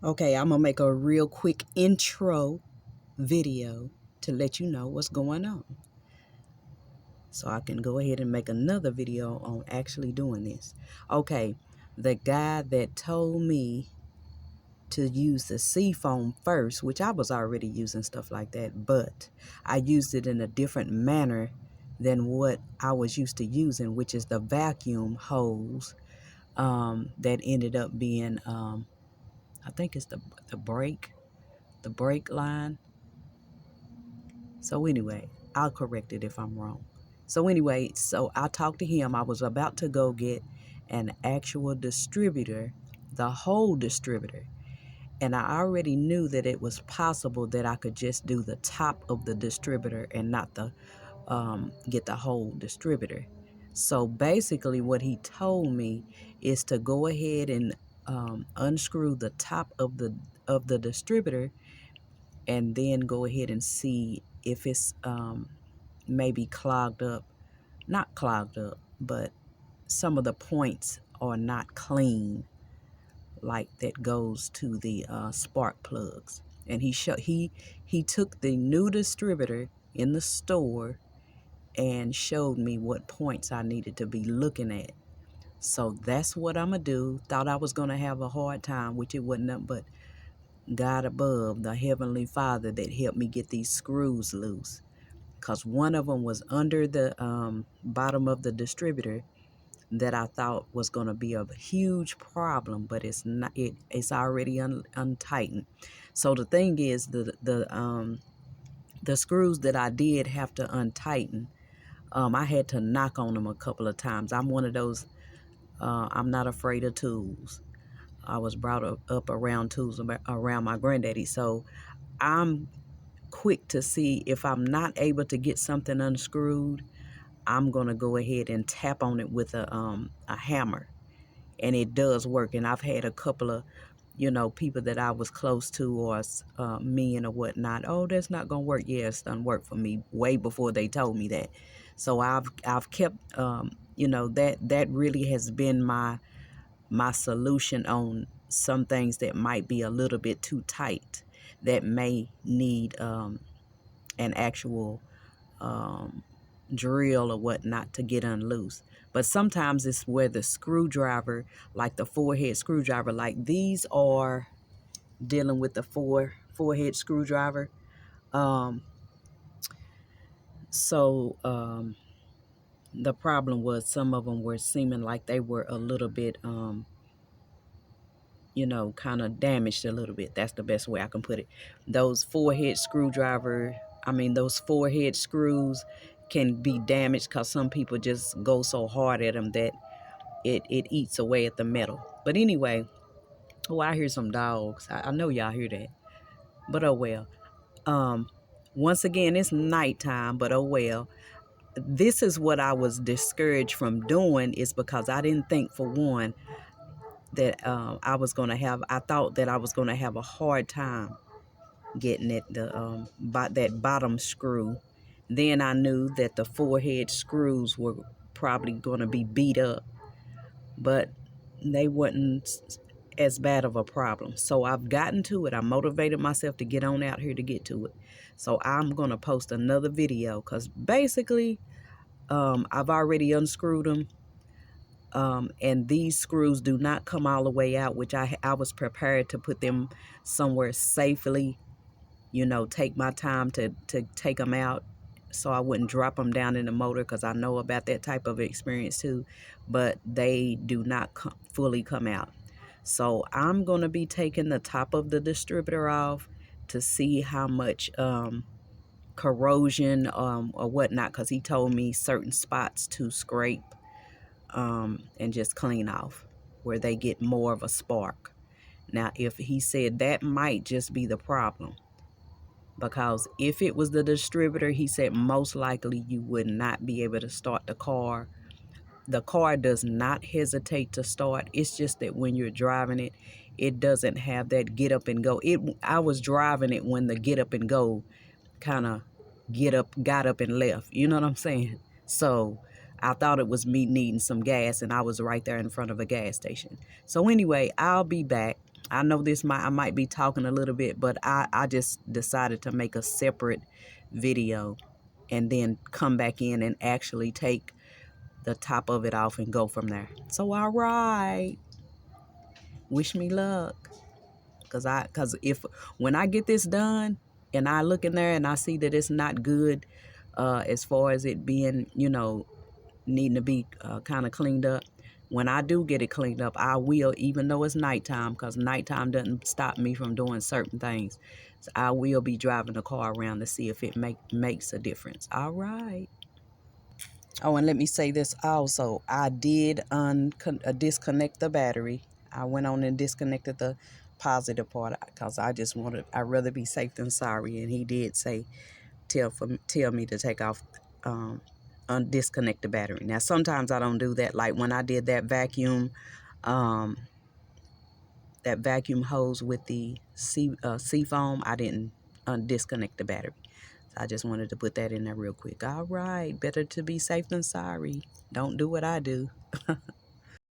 Okay, I'm gonna make a real quick intro video to let you know what's going on. So I can go ahead and make another video on actually doing this. Okay, the guy that told me to use the seafoam first, which I was already using stuff like that, but I used it in a different manner than what I was used to using, which is the vacuum hose that ended up being, I think it's the brake line. So anyway, I'll correct it if I'm wrong. So anyway, so I talked to him. I was about to go get an actual distributor, the whole distributor. And I already knew that it was possible that I could just do the top of the distributor and not the get the whole distributor. So basically what he told me is to go ahead and unscrew the top of the distributor and then go ahead and see if it's maybe clogged up. Not clogged up, but some of the points are not clean, like that goes to the spark plugs. And he took the new distributor in the store and showed me what points I needed to be looking at. So that's what I'm gonna do. Thought I was gonna have a hard time, which it wasn't nothing but God above, the Heavenly Father, that helped me get these screws loose. Because one of them was under the bottom of the distributor that I thought was going to be a huge problem, but it's not. It's already untightened. So the thing is, the screws that I did have to untighten, I had to knock on them a couple of times. I'm one of those. I'm not afraid of tools. I was brought up around tools around my granddaddy, so I'm quick to see if I'm not able to get something unscrewed. I'm gonna go ahead and tap on it with a hammer, and it does work. And I've had a couple of, people that I was close to, or men or whatnot. Oh, that's not gonna work. Yeah, it's done work for me way before they told me that. So I've kept, that really has been my solution on some things that might be a little bit too tight, that may need an actual drill or whatnot to get unloose. But sometimes it's where the screwdriver, like the four-head screwdriver, like these are dealing with the four-head screwdriver. Um, so the problem was some of them were seeming like they were a little bit, kind of damaged a little bit. That's the best way I can put it. Those four-head screws can be damaged because some people just go so hard at them that it eats away at the metal. But anyway, I hear some dogs. I know y'all hear that. But oh well. Once again, it's nighttime, but oh well. This is what I was discouraged from doing, is because I didn't think, for one, that I thought that I was going to have a hard time getting at that bottom screw. Then I knew that the four-head screws were probably going to be beat up, but they wasn't as bad of a problem. So I've gotten to it. I motivated myself to get on out here to get to it. So I'm going to post another video because basically I've already unscrewed them. And these screws do not come all the way out, which I was prepared to put them somewhere safely, take my time to take them out so I wouldn't drop them down in the motor, because I know about that type of experience too. But they do not fully come out. So I'm going to be taking the top of the distributor off to see how much corrosion or whatnot, because he told me certain spots to scrape and just clean off where they get more of a spark. Now, if he said that might just be the problem, because if it was the distributor, he said most likely you would not be able to start the car. The car does not hesitate to start. It's just that when you're driving it, it doesn't have that get up and go. I was driving it when the get up and go kind of got up and left. You know what I'm saying? So I thought it was me needing some gas, and I was right there in front of a gas station. So anyway, I'll be back. I know I might be talking a little bit, but I just decided to make a separate video and then come back in and actually take the top of it off and go from there. So, all right. Wish me luck. Cause if when I get this done and I look in there and I see that it's not good, as far as it being, needing to be kind of cleaned up. When I do get it cleaned up, I will, even though it's nighttime, because nighttime doesn't stop me from doing certain things. So I will be driving the car around to see if it makes a difference. All right. Oh, and let me say this also. I did disconnect the battery. I went on and disconnected the positive part because I'd rather be safe than sorry. And he did say, tell me to take off, disconnect the battery. Now, sometimes I don't do that. Like when I did um, that vacuum hose with the sea foam, I didn't disconnect the battery. I just wanted to put that in there real quick. All right, better to be safe than sorry. Don't do what I do.